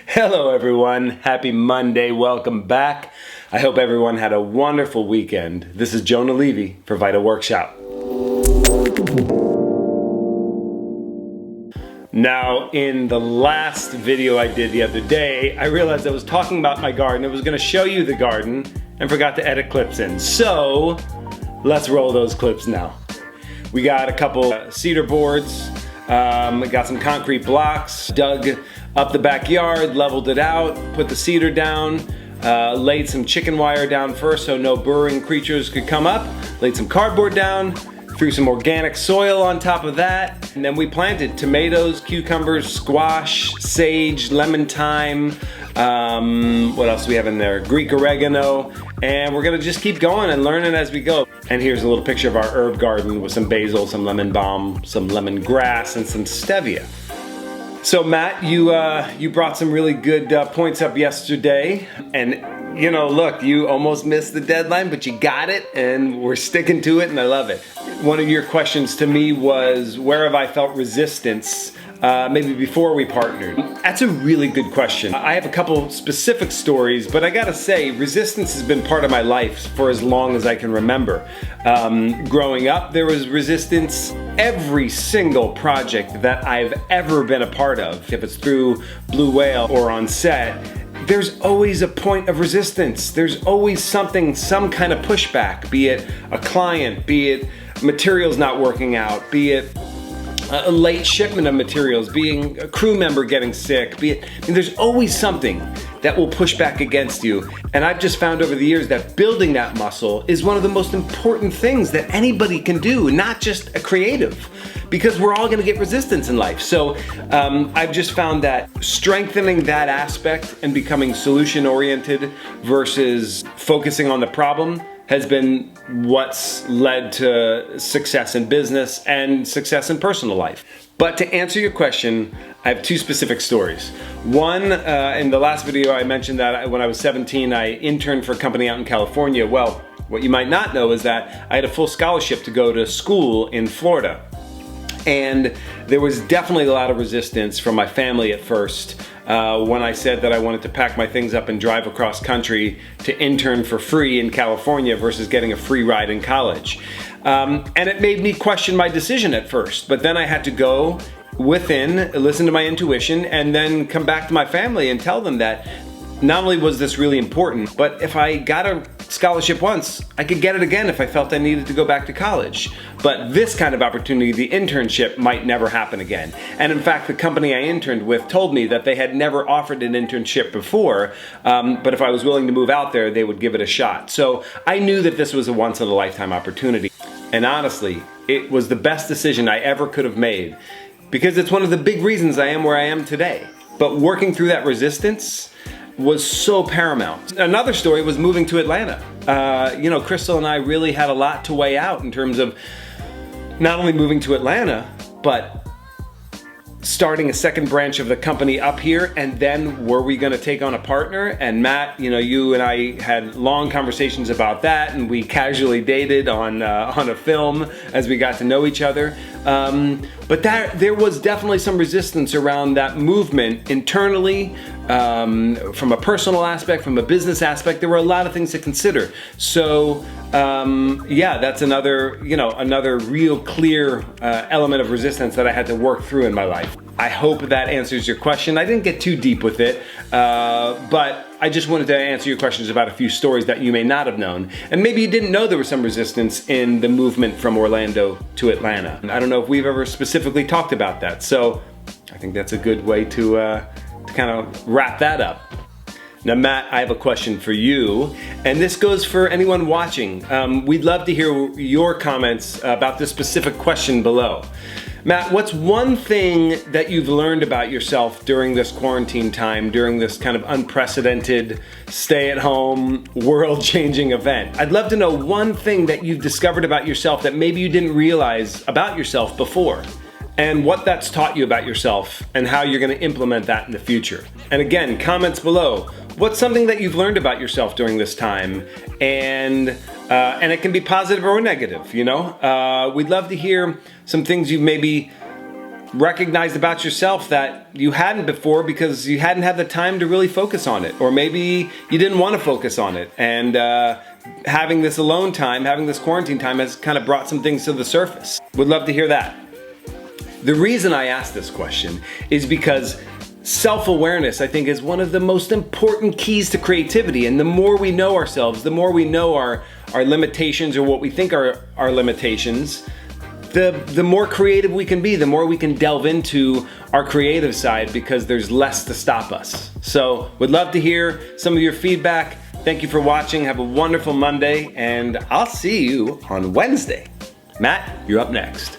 Hello everyone, happy Monday, welcome back. I hope everyone had a wonderful weekend. This is Jonah Levy for Vital Workshop. Now, in the last video I did the other day, I realized I was talking about my garden. I was going to show you the garden and forgot to edit clips in. So, let's roll those clips now. We got a couple cedar boards, got some concrete blocks, dug up the backyard, leveled it out, put the cedar down, laid some chicken wire down first so no burrowing creatures could come up, laid some cardboard down, threw some organic soil on top of that, and then we planted tomatoes, cucumbers, squash, sage, lemon thyme, what else do we have in there? Greek oregano, and we're gonna just keep going and learning as we go. And here's a little picture of our herb garden with some basil, some lemon balm, some lemongrass, and some stevia. So Matt, you brought some really good points up yesterday, and you know, look, you almost missed the deadline, but you got it, and we're sticking to it, and I love it. One of your questions to me was, where have I felt resistance, maybe before we partnered? That's a really good question. I have a couple specific stories, but I gotta say, resistance has been part of my life for as long as I can remember. Growing up, there was resistance. Every single project that I've ever been a part of, if it's through Blue Whale or on set, there's always a point of resistance. There's always something, some kind of pushback, be it a client, be it materials not working out, be it a late shipment of materials, being a crew member getting sick, be it, I mean, there's always something that will push back against you. And I've just found over the years that building that muscle is one of the most important things that anybody can do, not just a creative, because we're all gonna get resistance in life. So I've just found that strengthening that aspect and becoming solution-oriented versus focusing on the problem has been what's led to success in business and success in personal life. But to answer your question, I have two specific stories. One, in the last video I mentioned that when I was 17, I interned for a company out in California. Well, what you might not know is that I had a full scholarship to go to school in Florida. And there was definitely a lot of resistance from my family at first when I said that I wanted to pack my things up and drive across country to intern for free in California versus getting a free ride in college. And it made me question my decision at first, but then I had to go within, listen to my intuition, and then come back to my family and tell them that not only was this really important, but if I got a scholarship once, I could get it again if I felt I needed to go back to college. But this kind of opportunity, the internship, might never happen again. And in fact, the company I interned with told me that they had never offered an internship before, but if I was willing to move out there, they would give it a shot. So I knew that this was a once-in-a-lifetime opportunity. And honestly, it was the best decision I ever could have made, because it's one of the big reasons I am where I am today. But working through that resistance was so paramount. Another story was moving to Atlanta. You know, Crystal and I really had a lot to weigh out in terms of not only moving to Atlanta, but starting a second branch of the company up here, and then were we gonna take on a partner? And Matt, you know, you and I had long conversations about that, and we casually dated on a film as we got to know each other. But there was definitely some resistance around that movement internally, from a personal aspect, from a business aspect. There were a lot of things to consider. So yeah, that's another, you know, another real clear element of resistance that I had to work through in my life. I hope that answers your question. I didn't get too deep with it, but I just wanted to answer your questions about a few stories that you may not have known. And maybe you didn't know there was some resistance in the movement from Orlando to Atlanta. I don't know if we've ever specifically talked about that. So I think that's a good way to kind of wrap that up. Now, Matt, I have a question for you, and this goes for anyone watching. We'd love to hear your comments about this specific question below. Matt, what's one thing that you've learned about yourself during this quarantine time, during this kind of unprecedented stay-at-home, world-changing event? I'd love to know one thing that you've discovered about yourself that maybe you didn't realize about yourself before, and what that's taught you about yourself and how you're going to implement that in the future. And again, comments below. What's something that you've learned about yourself during this time? And it can be positive or negative, you know? We'd love to hear some things you've maybe recognized about yourself that you hadn't before because you hadn't had the time to really focus on it. Or maybe you didn't want to focus on it. And having this alone time, having this quarantine time has kind of brought some things to the surface. Would love to hear that. The reason I asked this question is because self-awareness, I think, is one of the most important keys to creativity. And the more we know ourselves, the more we know our limitations or what we think are our limitations, the more creative we can be, the more we can delve into our creative side because there's less to stop us. So, would love to hear some of your feedback. Thank you for watching. Have a wonderful Monday, and I'll see you on Wednesday. Matt, you're up next.